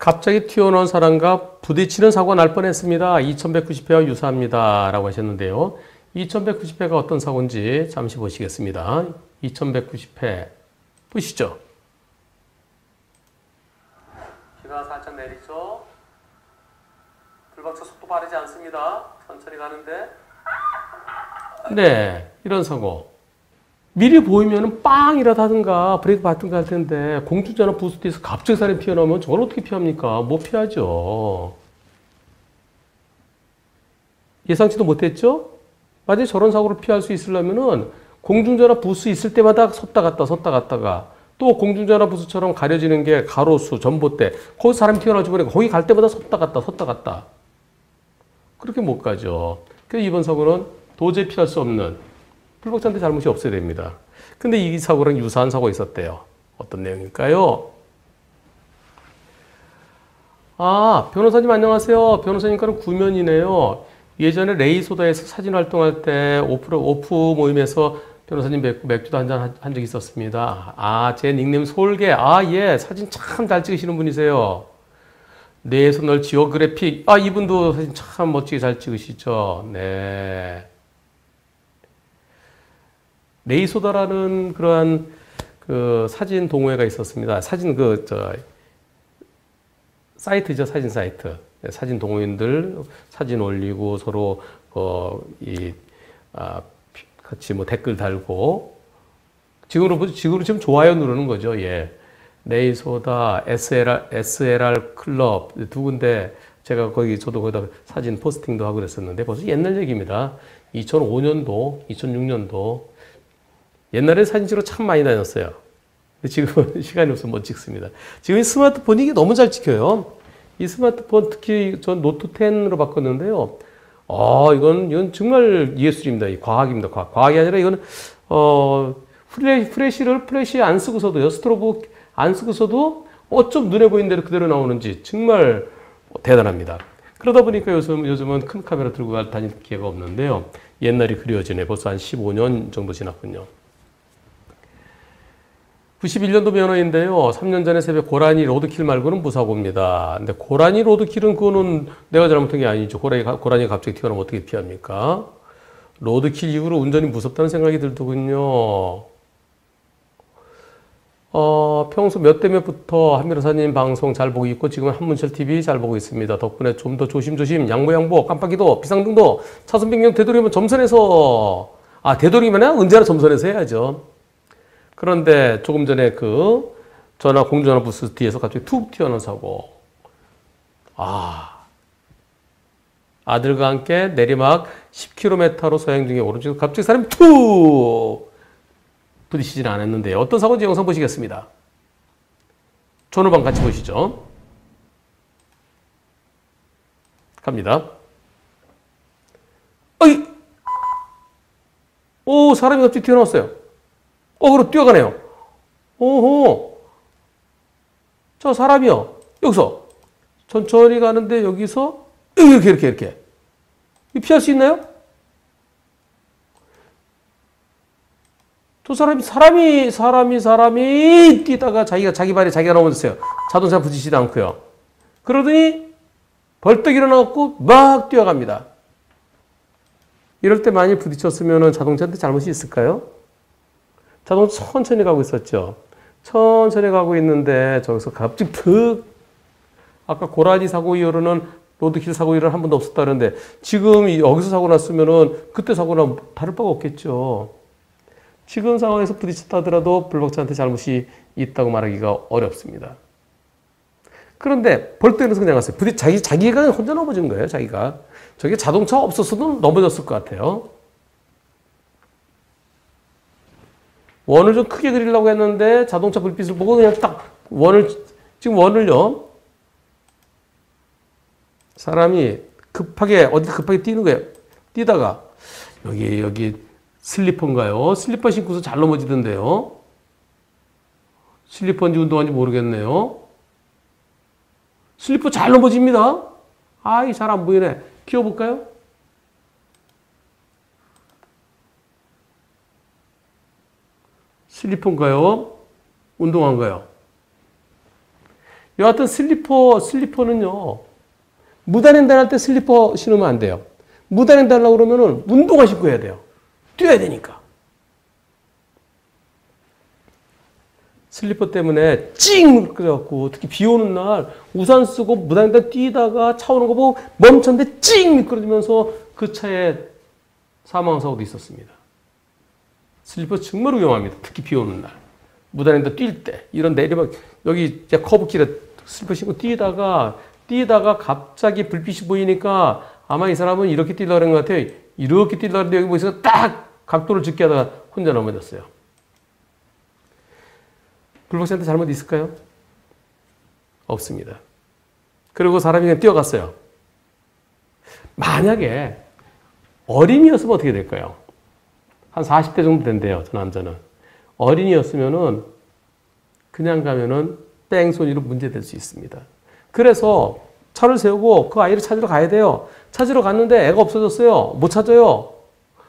갑자기 튀어나온 사람과 부딪히는 사고가 날 뻔했습니다. 2190회와 유사합니다. 라고 하셨는데요. 2190회가 어떤 사고인지 잠시 보시겠습니다. 2190회 보시죠. 비가 살짝 내리죠. 불박차 속도 빠르지 않습니다. 천천히 가는데. 네, 이런 사고. 미리 보이면 빵이라도 하든가 브레이크 밟든가 할 텐데 공중전화 부스트에서 갑자기 사람이 튀어나오면 저걸 어떻게 피합니까? 못 피하죠. 예상치도 못했죠? 만약에 저런 사고를 피할 수 있으려면은 공중전화 부스 있을 때마다 섰다 갔다가 또 공중전화 부스처럼 가려지는 게 가로수, 전봇대 거기서 사람이 튀어나오지 보니까 거기 갈 때마다 섰다 갔다 그렇게 못 가죠. 그래서 이번 사고는 도저히 피할 수 없는 불박차한테 잘못이 없어야 됩니다. 근데 이 사고랑 유사한 사고가 있었대요. 어떤 내용일까요? 아, 변호사님 안녕하세요. 변호사님과는 구면이네요. 예전에 레이소다에서 사진 활동할 때 오프 모임에서 변호사님 뵙고 맥주도 한잔 한 적이 있었습니다. 아, 제 닉네임 솔개. 아, 예. 사진 참 잘 찍으시는 분이세요. 내 손을 지오그래픽. 아, 이분도 사진 참 멋지게 잘 찍으시죠. 네. 레이소다라는 그러한 그 사진 동호회가 있었습니다. 사진 사이트죠. 사진 사이트. 사진 동호인들 사진 올리고 서로 같이 뭐 댓글 달고 지금으로 지금 좋아요 누르는 거죠. 예. 레이소다, SLR 클럽 두 군데 제가 저도 거기다 사진 포스팅도 하고 그랬었는데 벌써 옛날 얘기입니다. 2005년도, 2006년도 옛날에 사진 찍으러 참 많이 다녔어요. 지금은 시간이 없어서 못 찍습니다. 지금 이 스마트폰이 너무 잘 찍혀요. 이 스마트폰 특히 전 노트 10으로 바꿨는데요. 이건 정말 예술입니다. 이 과학입니다. 과학이 아니라 이거는 플래시 안 쓰고서도요. 스트로브 안 쓰고서도 어쩜 눈에 보이는 대로 그대로 나오는지 정말 대단합니다. 그러다 보니까 요즘은 큰 카메라 들고 다닐 기회가 없는데요. 옛날이 그리워지네. 벌써 한 15년 정도 지났군요. 91년도 면허인데요. 3년 전에 새벽 고라니 로드킬 말고는 무사고입니다. 근데 고라니 로드킬은 그거는 내가 잘못한 게 아니죠. 고라니가 갑자기 튀어나오면 어떻게 피합니까? 로드킬 이후로 운전이 무섭다는 생각이 들더군요. 평소 몇 대 몇부터 한미로사님 방송 잘 보고 있고 지금은 한문철TV 잘 보고 있습니다. 덕분에 좀 더 조심조심 양보양보 깜빡이도 비상등도 차선 변경 되도록이면 점선에서 되도록이면 언제나 점선에서 해야죠. 그런데 조금 전에 공중전화 부스 뒤에서 갑자기 툭 튀어나온 사고. 아들과 함께 내리막 10km로 서행 중에 오른쪽에서 갑자기 사람이 툭 부딪히지는 않았는데 어떤 사고인지 영상 보시겠습니다. 전후방 같이 보시죠. 갑니다. 사람이 갑자기 튀어나왔어요. 그럼 뛰어가네요. 오호. 저 사람이요. 여기서. 천천히 가는데 여기서 이렇게. 피할 수 있나요? 저 사람이 뛰다가 자기 발에 자기가 넘어졌어요. 자동차 부딪히지도 않고요. 그러더니 벌떡 일어나갖고 막 뛰어갑니다. 이럴 때 많이 부딪혔으면 자동차한테 잘못이 있을까요? 자동차 천천히 가고 있었죠. 천천히 가고 있는데 저기서 갑자기 아까 고라니 사고 이후로는 로드킬 사고 이후로는 한 번도 없었다는데 지금 여기서 사고 났으면은 그때 사고랑 다를 바가 없겠죠. 지금 상황에서 부딪혔다 하더라도 불박차한테 잘못이 있다고 말하기가 어렵습니다. 그런데 벌떡 일어나서 그냥 갔어요. 자기가 혼자 넘어진 거예요. 자기가. 저게 자동차 없었어도 넘어졌을 것 같아요. 원을 좀 크게 그리려고 했는데 자동차 불빛을 보고 그냥 딱 원을요. 사람이 어디 급하게 뛰는 거예요. 뛰다가 여기 슬리퍼인가요? 슬리퍼 신고서 잘 넘어지던데요. 슬리퍼인지 운동화인지 모르겠네요. 슬리퍼 잘 넘어집니다. 잘 안 보이네. 키워볼까요? 슬리퍼인가요? 운동화인가요? 여하튼 슬리퍼는요. 무단횡단 할 때 슬리퍼 신으면 안 돼요. 무단횡단 하려고 그러면은 운동화 신고 해야 돼요. 뛰어야 되니까. 슬리퍼 때문에 찡! 그래갖고, 특히 비 오는 날 우산 쓰고 무단횡단 뛰다가 차 오는 거 보고 멈췄는데 찡! 미끄러지면서 그 차에 사망한 사고도 있었습니다. 슬리퍼 정말 위험합니다. 특히 비 오는 날. 무단횡단 뛸 때. 이런 내리막, 여기 이제 커브길에 슬리퍼 신고 뛰다가 갑자기 불빛이 보이니까 아마 이 사람은 이렇게 뛰려고 그런 것 같아요. 이렇게 뛰려고 했는데 여기 보시면 딱 각도를 죽게 하다가 혼자 넘어졌어요. 불박차한테 잘못 있을까요? 없습니다. 그리고 사람이 그냥 뛰어갔어요. 만약에 어린이였으면 어떻게 될까요? 한 40대 정도 된대요, 저 남자는. 어린이였으면은 그냥 가면은 뺑소니로 문제될 수 있습니다. 그래서 차를 세우고 그 아이를 찾으러 가야 돼요. 찾으러 갔는데 애가 없어졌어요. 못 찾아요.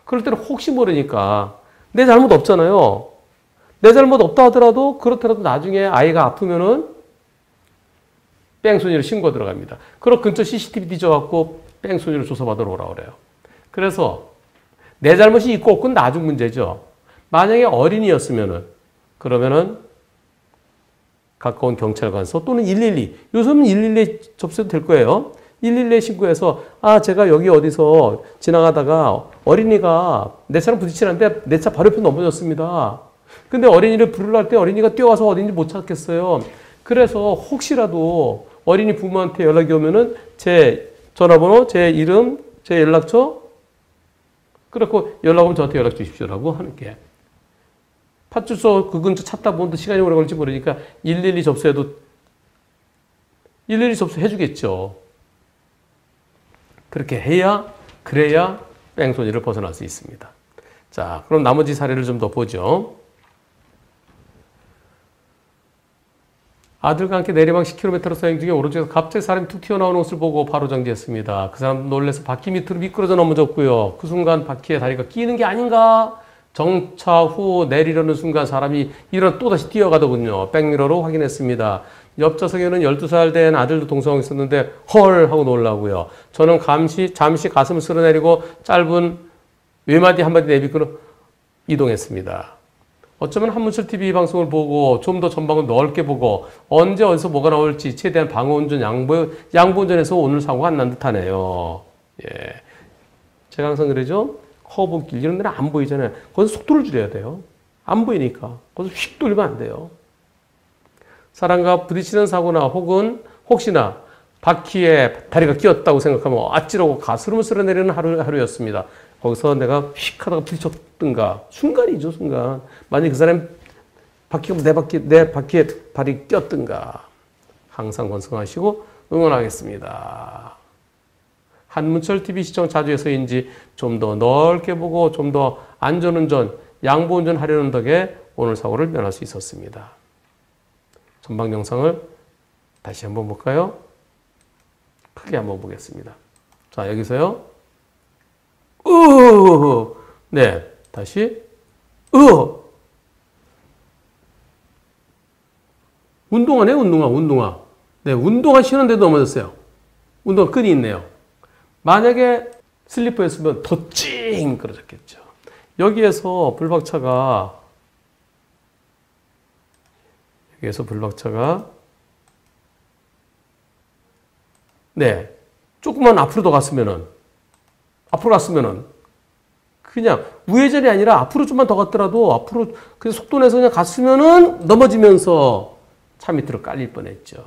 그럴 때는 혹시 모르니까 내 잘못 없잖아요. 내 잘못 없다 하더라도 그렇더라도 나중에 아이가 아프면은 뺑소니로 신고 들어갑니다. 그럼 근처 CCTV 뒤져갖고 뺑소니로 조사받으러 오라고 그래요. 그래서 내 잘못이 있고 없고는 나중 문제죠. 만약에 어린이였으면은 그러면은 가까운 경찰관서 또는 112. 요즘은 112에 접수해도 될 거예요. 112에 신고해서 제가 여기 어디서 지나가다가 어린이가 내 차랑 부딪히는데 내 차 바로 옆에 넘어졌습니다. 근데 어린이를 부르려 할 때 어린이가 뛰어와서 어딘지 못 찾겠어요. 그래서 혹시라도 어린이 부모한테 연락이 오면은 제 전화번호, 제 이름, 제 연락처 그렇고 연락 오면 저한테 연락 주십시오라고 하는 게. 파출소 그 근처 찾다 보면 시간이 오래 걸릴지 모르니까 112 접수해도 112 접수해 주겠죠. 그렇게 해야 그래야 뺑소니를 벗어날 수 있습니다. 자, 그럼 나머지 사례를 좀 더 보죠. 아들과 함께 내리막 10km 서행 중에 오른쪽에서 갑자기 사람이 툭 튀어나오는 것을 보고 바로 정지했습니다. 그 사람 놀라서 바퀴 밑으로 미끄러져 넘어졌고요. 그 순간 바퀴에 다리가 끼는 게 아닌가? 정차 후 내리려는 순간 사람이 또다시 뛰어가더군요. 백미러로 확인했습니다. 옆좌석에는 12살 된 아들도 동성하고 있었는데 헐 하고 놀라고요. 저는 잠시 가슴을 쓸어내리고 짧은 외마디 한마디 내비끄러 이동했습니다. 어쩌면 한문철 TV 방송을 보고 좀 더 전방을 넓게 보고 언제 어디서 뭐가 나올지 최대한 방어운전 양보운전에서 오늘 사고가 안 난 듯하네요. 예, 제가 항상 그러죠. 커브길 이런 데는 안 보이잖아요. 거기서 속도를 줄여야 돼요. 안 보이니까. 거기서 휙 돌리면 안 돼요. 사람과 부딪히는 사고나 혹은 혹시나 바퀴에 다리가 끼었다고 생각하면 아찔하고 가스름을 쓸어내리는 하루였습니다. 거기서 내가 휙 하다가 부딪혔든가 순간이죠, 순간. 만약에 그 사람 바퀴가 내 바퀴에 발이 꼈든가. 항상 건강하시고 응원하겠습니다. 한문철 TV 시청 자주 해서인지 좀 더 넓게 보고 좀 더 안전운전, 양보운전 하려는 덕에 오늘 사고를 면할 수 있었습니다. 전방 영상을 다시 한번 볼까요? 크게 한번 보겠습니다. 자, 여기서요. 네, 다시. 운동화네, 운동화. 네, 운동화 신었는데도 넘어졌어요. 운동화 끈이 있네요. 만약에 슬리퍼였으면 더 찡 끌어졌겠죠. 여기에서 불박차가 네, 조금만 앞으로 갔으면은 그냥 우회전이 아니라 앞으로 좀만 더 갔더라도 앞으로 그냥 속도 내서 그냥 갔으면은 넘어지면서 차 밑으로 깔릴 뻔했죠.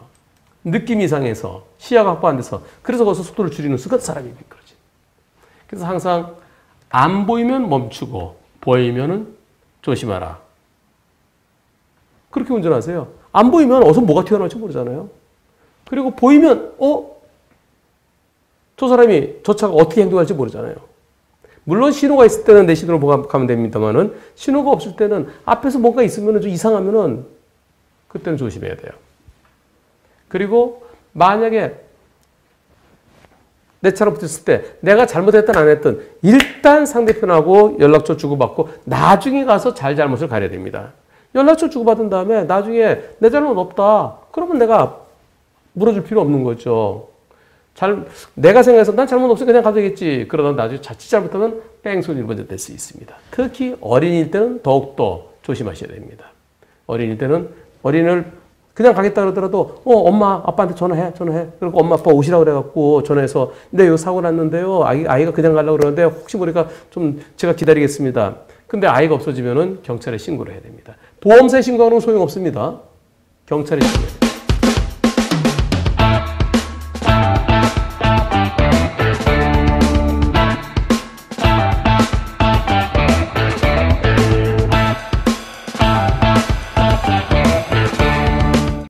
느낌 이상해서 시야가 확보 안 돼서 그래서 거기서 속도를 줄이는 순간 사람이 미끄러지. 그래서 항상 안 보이면 멈추고 보이면은 조심하라. 그렇게 운전하세요. 안 보이면 어디서 뭐가 튀어나올지 모르잖아요. 그리고 보이면 저 사람이 저 차가 어떻게 행동할지 모르잖아요. 물론 신호가 있을 때는 내 신호를 보고 가면 됩니다만은 신호가 없을 때는 앞에서 뭔가 있으면 좀 이상하면은 그때는 조심해야 돼요. 그리고 만약에 내 차로 붙였을 때 내가 잘못했든 안 했든 일단 상대편하고 연락처 주고받고 나중에 가서 잘못을 가려야 됩니다. 연락처 주고받은 다음에 나중에 내 잘못 없다. 그러면 내가 물어줄 필요 없는 거죠. 내가 생각해서 난 잘못 없으니까 그냥 가도 되겠지. 그러다 나중에 자칫 잘못하면 뺑소리를 먼저 낼 수 있습니다. 특히 어린이일 때는 더욱더 조심하셔야 됩니다. 어린이일 때는 어린이를 그냥 가겠다 그러더라도 엄마 아빠한테 전화해. 그리고 엄마 아빠 오시라고 그래갖고 전화해서 네 이거 사고 났는데요. 아이가 그냥 가려고 그러는데 혹시 모르니까 좀 제가 기다리겠습니다. 근데 아이가 없어지면은 경찰에 신고를 해야 됩니다. 보험사에 신고하는 건 소용없습니다. 경찰에 신고해야 됩니다.